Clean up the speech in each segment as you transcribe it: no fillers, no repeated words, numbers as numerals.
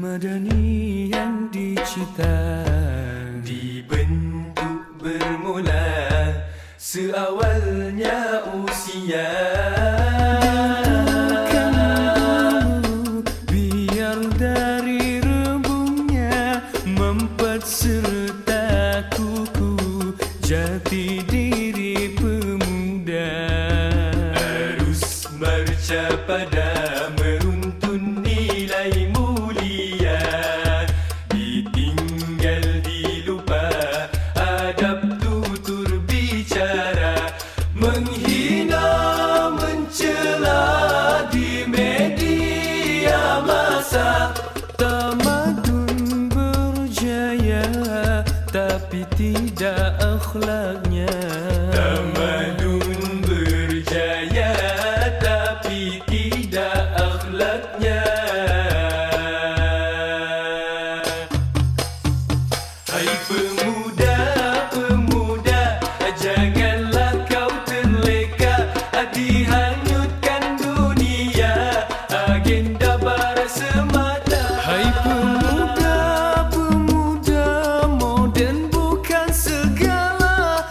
Madani yang dicipta dibentuk bermula seawalnya usia. Biar dari rebungnya mempet serta kuku jati diri pemuda. Harus marca pada meruntun nilai mulia, ditinggal dilupa adab tutur bicara, menghina mencela di media massa. Tamadun berjaya tapi tidak akhlaknya. Tamadun berjaya tapi tidak akhlaknya. Hai pemuda, pemuda, janganlah kau terleka dihanyutkan dunia agenda barat semata. Hai pemuda, pemuda, moden bukan segala,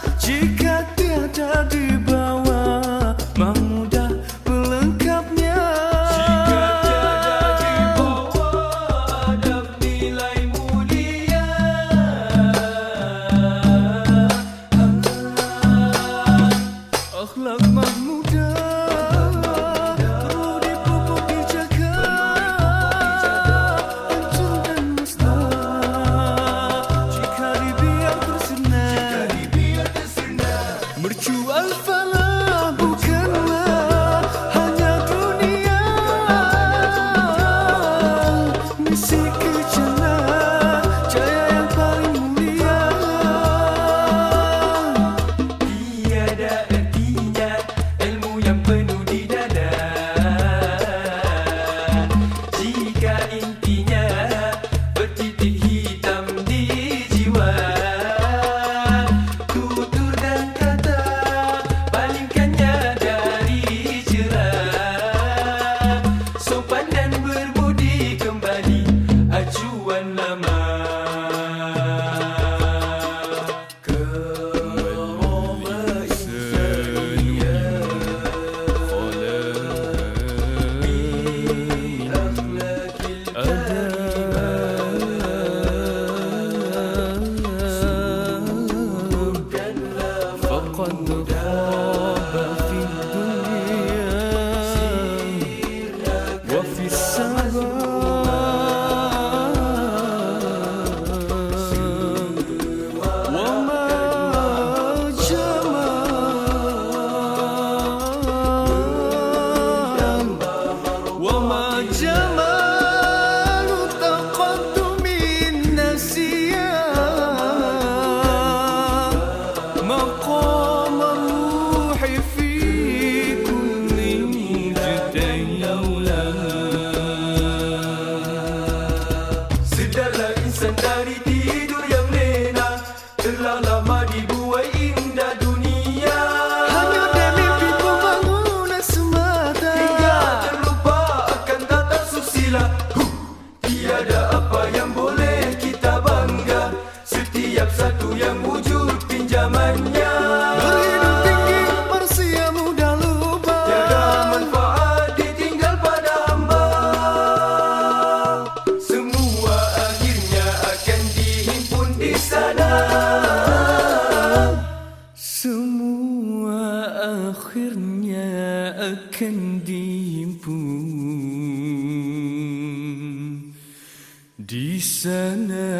dihimpun di sana.